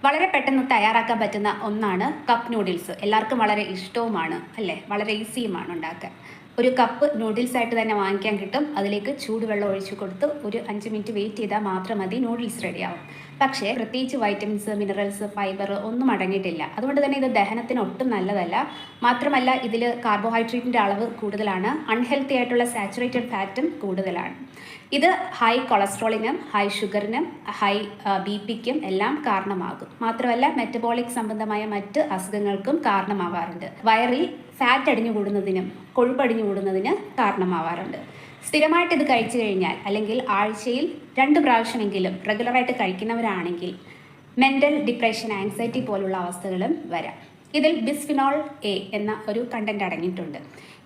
വളരെ പെട്ടെന്ന് തയ്യാറാക്കാൻ പറ്റുന്ന ഒന്നാണ് കപ്പ് നൂഡിൽസ്. എല്ലാവർക്കും വളരെ ഇഷ്ടവുമാണ് അല്ലേ? വളരെ ഈസിയുമാണ് ഉണ്ടാക്കാൻ. ഒരു കപ്പ് നൂഡിൽസ് ആയിട്ട് തന്നെ വാങ്ങിക്കാൻ കിട്ടും. അതിലേക്ക് ചൂടുവെള്ളം ഒഴിച്ച് കൊടുത്ത് ഒരു 5 മിനിറ്റ് വെയിറ്റ് ചെയ്താൽ മാത്രം മതി, നൂഡിൽസ് റെഡിയാവും. പക്ഷേ പ്രത്യേകിച്ച് വൈറ്റമിൻസ്, മിനറൽസ്, ഫൈബർ ഒന്നും അടങ്ങിയിട്ടില്ല. അതുകൊണ്ട് തന്നെ ഇത് ദഹനത്തിന് ഒട്ടും നല്ലതല്ല. മാത്രമല്ല ഇതിൽ കാർബോഹൈഡ്രേറ്റിൻ്റെ അളവ് കൂടുതലാണ്. അൺഹെൽത്തി ആയിട്ടുള്ള സാച്ചുറേറ്റഡ് ഫാറ്റും കൂടുതലാണ്. ഇത് ഹൈ കൊളസ്ട്രോളിനും ഹൈ ഷുഗറിനും ഹൈ BP-ക്കും എല്ലാം കാരണമാകും. മാത്രമല്ല മെറ്റബോളിക് സംബന്ധമായ മറ്റ് അസുഖങ്ങൾക്കും കാരണമാവാറുണ്ട്. വയറിൽ ഫാറ്റ് അടിഞ്ഞു കൂടുന്നതിനും കൊഴുപ്പടിഞ്ഞു കൂടുന്നതിന് കാരണമാവാറുണ്ട്. സ്ഥിരമായിട്ട് ഇത് കഴിച്ചു കഴിഞ്ഞാൽ അല്ലെങ്കിൽ ആഴ്ചയിൽ 2 പ്രാവശ്യമെങ്കിലും റെഗുലറായിട്ട് കഴിക്കുന്നവരാണെങ്കിൽ മെൻ്റൽ ഡിപ്രഷൻ, ആങ്സൈറ്റി പോലുള്ള അവസ്ഥകളും വരാം. ഇതിൽ ബിസ്ഫിനോൾ എ എന്ന ഒരു കണ്ടന്റ് അടങ്ങിയിട്ടുണ്ട്.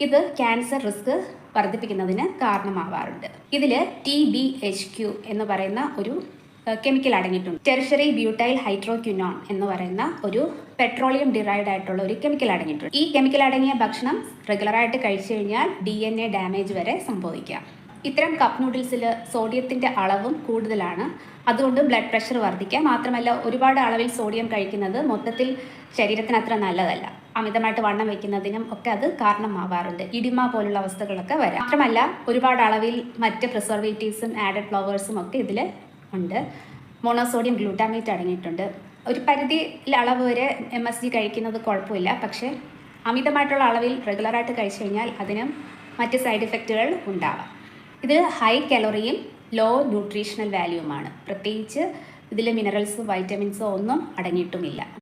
ഇത് ക്യാൻസർ റിസ്ക് വർദ്ധിപ്പിക്കുന്നതിന് കാരണമാവാറുണ്ട്. ഇതിൽ TBHQ എന്ന് പറയുന്ന ഒരു കെമിക്കൽ അടങ്ങിയിട്ടുണ്ട്. ടെറിഷറി ബ്യൂട്ടൈൽ ഹൈഡ്രോക്വിനോൺ എന്ന് പറയുന്ന ഒരു പെട്രോളിയം ഡിറൈവ്ഡ് ആയിട്ടുള്ള ഒരു കെമിക്കൽ അടങ്ങിയിട്ടുണ്ട്. ഈ കെമിക്കൽ അടങ്ങിയ ഭക്ഷണം റെഗുലറായിട്ട് കഴിച്ചു കഴിഞ്ഞാൽ DNA ഡാമേജ് വരെ സംഭവിക്കാം. ഇത്തരം കപ്പ് നൂഡിൽസിൽ സോഡിയത്തിൻ്റെ അളവും കൂടുതലാണ്. അതുകൊണ്ട് ബ്ലഡ് പ്രഷർ വർദ്ധിക്കാം. മാത്രമല്ല ഒരുപാട് അളവിൽ സോഡിയം കഴിക്കുന്നത് മൊത്തത്തിൽ ശരീരത്തിന് അത്ര നല്ലതല്ല. അമിതമായിട്ട് വണ്ണം വയ്ക്കുന്നതിനും ഒക്കെ അത് കാരണമാവാറുണ്ട്. ഇടിമ പോലുള്ള അവസ്ഥകളൊക്കെ വരാം. മാത്രമല്ല ഒരുപാട് അളവിൽ മറ്റ് പ്രിസർവേറ്റീവ്സും ആഡഡ് ഫ്ലവേഴ്സും ഒക്കെ ഇതിൽ ഉണ്ട്. മോണോസോഡിയം ഗ്ലൂട്ടാമേറ്റ് അടങ്ങിയിട്ടുണ്ട്. ഒരു പരിധി അളവ് വരെ MSG കഴിക്കുന്നത് കുഴപ്പമില്ല. പക്ഷേ അമിതമായിട്ടുള്ള അളവിൽ റെഗുലറായിട്ട് കഴിച്ചു കഴിഞ്ഞാൽ അതിനും മറ്റ് സൈഡ് ഇഫക്റ്റുകൾ ഉണ്ടാവാം. ഇത് ഹൈ കലോറിയും ലോ ന്യൂട്രീഷണൽ വാല്യൂമാണ്. പ്രത്യേകിച്ച് ഇതിൽ മിനറൽസോ വൈറ്റമിൻസോ ഒന്നും അടങ്ങിയിട്ടുമില്ല.